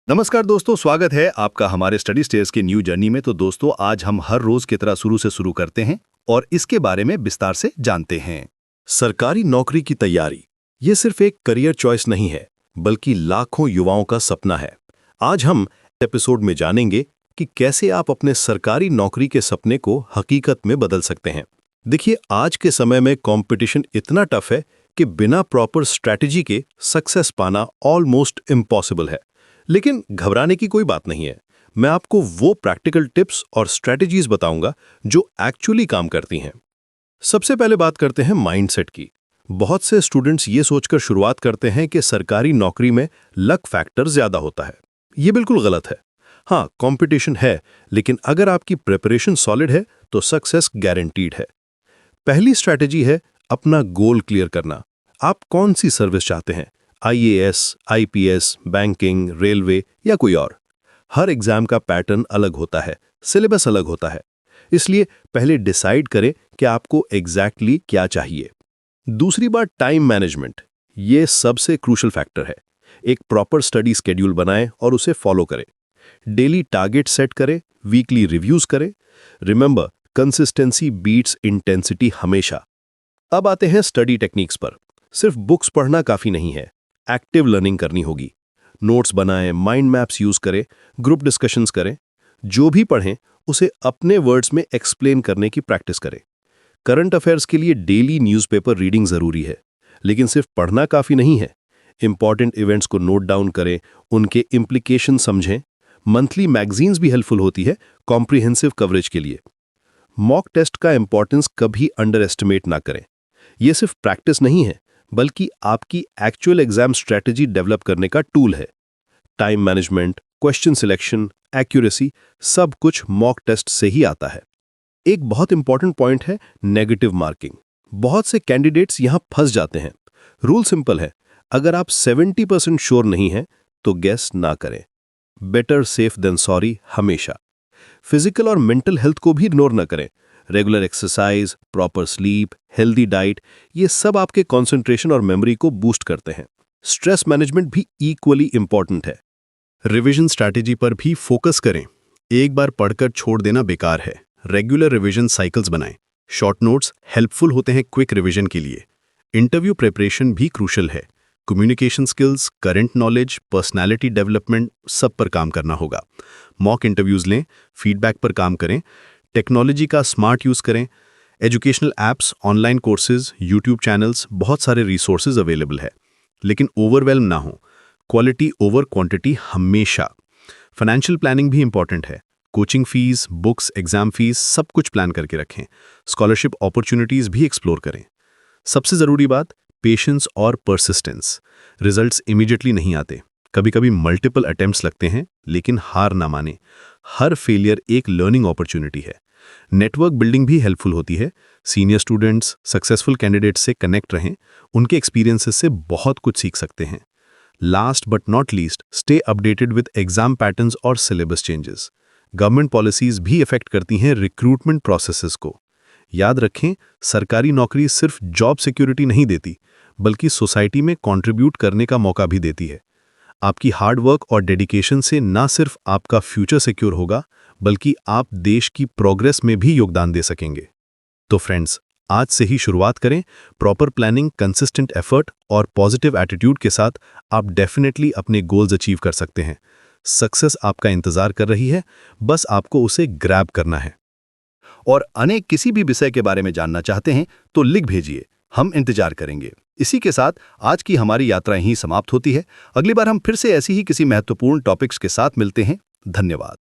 नमस्कार दोस्तों, स्वागत है आपका हमारे स्टडी स्टेयर्स की न्यू जर्नी में। तो दोस्तों, आज हम हर रोज की तरह शुरू करते हैं और इसके बारे में विस्तार से जानते हैं। सरकारी नौकरी की तैयारी ये सिर्फ एक करियर चॉइस नहीं है, बल्कि लाखों युवाओं का सपना है। आज हम एपिसोड में जानेंगे कि कैसे आप अपने सरकारी नौकरी के सपने को हकीकत में बदल सकते हैं। देखिए, आज के समय में कंपटीशन इतना टफ है कि बिना प्रॉपर स्ट्रैटेजी के सक्सेस पाना ऑलमोस्ट इम्पॉसिबल है। लेकिन घबराने की कोई बात नहीं है। मैं आपको वो प्रैक्टिकल टिप्स और स्ट्रैटेजीज बताऊंगा जो एक्चुअली काम करती हैं। सबसे पहले बात करते हैं माइंडसेट की। बहुत से स्टूडेंट्स ये सोचकर शुरुआत करते हैं कि सरकारी नौकरी में लक फैक्टर ज्यादा होता है। ये बिल्कुल गलत है। हाँ, कंपटीशन है, लेकिन अगर आपकी प्रिपरेशन सॉलिड है तो सक्सेस गारंटीड है। पहली स्ट्रैटेजी है अपना गोल क्लियर करना। आप कौन सी सर्विस चाहते हैं? IAS, IPS, बैंकिंग, रेलवे या कोई और? हर एग्जाम का पैटर्न अलग होता है, सिलेबस अलग होता है। इसलिए पहले डिसाइड करें कि आपको एग्जैक्टली क्या चाहिए। दूसरी बात, टाइम मैनेजमेंट। ये सबसे क्रूशल फैक्टर है। एक प्रॉपर स्टडी स्केड्यूल बनाएं और उसे फॉलो करें। डेली टारगेट सेट करें, वीकली रिव्यूज करें। रिमेंबर, कंसिस्टेंसी बीट्स इंटेंसिटी हमेशा। अब आते हैं स्टडी टेक्निक्स पर। सिर्फ बुक्स पढ़ना काफी नहीं है, एक्टिव लर्निंग करनी होगी। नोट्स बनाएं, माइंड मैप्स यूज करें, ग्रुप डिस्कशंस करें। जो भी पढ़ें उसे अपने वर्ड्स में एक्सप्लेन करने की प्रैक्टिस करें। करंट अफेयर्स के लिए डेली न्यूज़पेपर रीडिंग जरूरी है, लेकिन सिर्फ पढ़ना काफी नहीं है। इंपॉर्टेंट इवेंट्स को नोट डाउन करें, उनके इम्प्लीकेशन समझें। मंथली मैगजीन्स भी हेल्पफुल होती है कॉम्प्रिहेंसिव कवरेज के लिए। मॉक टेस्ट का इंपॉर्टेंस कभी अंडर एस्टिमेट ना करें। यह सिर्फ प्रैक्टिस नहीं है, बल्कि आपकी एक्चुअल एग्जाम स्ट्रैटेजी डेवलप करने का टूल है। Time management, question selection, accuracy, सब कुछ मॉक टेस्ट से ही आता है। एक बहुत इंपॉर्टेंट पॉइंट है नेगेटिव मार्किंग। बहुत से कैंडिडेट्स यहां फंस जाते हैं। रूल सिंपल है, अगर आप 70% श्योर नहीं हैं तो गेस ना करें। बेटर सेफ देन सॉरी हमेशा। फिजिकल और मेंटल हेल्थ को भी इग्नोर ना करें। Regular exercise, proper sleep, healthy diet, ये सब आपके कंसंट्रेशन और मेमोरी को बूस्ट करते हैं। स्ट्रेस मैनेजमेंट भी इक्वली इंपॉर्टेंट है। रिवीजन स्ट्रैटेजी पर भी फोकस करें। एक बार पढ़कर छोड़ देना बेकार है। रेगुलर रिवीजन साइकिल्स बनाएं। शॉर्ट नोट्स हेल्पफुल होते हैं क्विक रिवीजन के लिए। इंटरव्यू प्रिपरेशन भी क्रूशल है। Communication skills, current knowledge, personality development, सब पर काम करना होगा। मॉक इंटरव्यूज लें, फीडबैक पर काम करें। टेक्नोलॉजी का स्मार्ट यूज करें। Educational apps, online courses, YouTube channels, बहुत सारे रिसोर्सेज अवेलेबल है। लेकिन ओवरवेल्म ना हो। क्वालिटी ओवर क्वांटिटी हमेशा। फाइनेंशियल प्लानिंग भी इंपॉर्टेंट है। Coaching fees, books, exam fees, सब कुछ प्लान करके रखें। स्कॉलरशिप अपॉर्चुनिटीज भी एक्सप्लोर करें। सबसे जरूरी बात, पेशेंस और परसिस्टेंस। रिजल्ट्स इमीडिएटली नहीं आते। कभी कभी मल्टीपल अटेम्प्ट्स लगते हैं, लेकिन हार ना माने। हर फेलियर एक लर्निंग अपॉर्चुनिटी है। नेटवर्क बिल्डिंग भी हेल्पफुल होती है। सीनियर स्टूडेंट्स, सक्सेसफुल कैंडिडेट्स से कनेक्ट रहें। उनके एक्सपीरियंसेस से बहुत कुछ सीख सकते हैं। Last but not least, stay updated with exam patterns और सिलेबस चेंजेस। गवर्नमेंट पॉलिसीज भी इफेक्ट करती हैं रिक्रूटमेंट प्रोसेसेस को। याद रखें, सरकारी नौकरी सिर्फ जॉब सिक्योरिटी नहीं देती, बल्कि सोसाइटी में कंट्रीब्यूट करने का मौका भी देती है। आपकी हार्ड वर्क और डेडिकेशन से ना सिर्फ आपका फ्यूचर सिक्योर होगा, बल्कि आप देश की प्रोग्रेस में भी योगदान दे सकेंगे। तो फ्रेंड्स, आज से ही शुरुआत करें। प्रॉपर प्लानिंग, कंसिस्टेंट एफर्ट और पॉजिटिव एटीट्यूड के साथ आप डेफिनेटली अपने गोल्स अचीव कर सकते हैं। सक्सेस आपका इंतजार कर रही है, बस आपको उसे ग्रैब करना है। और अनेक किसी भी विषय के बारे में जानना चाहते हैं तो लिख भेजिए, हम इंतजार करेंगे। इसी के साथ आज की हमारी यात्रा यहीं समाप्त होती है। अगली बार हम फिर से ऐसी ही किसी महत्वपूर्ण टॉपिक्स के साथ मिलते हैं। धन्यवाद।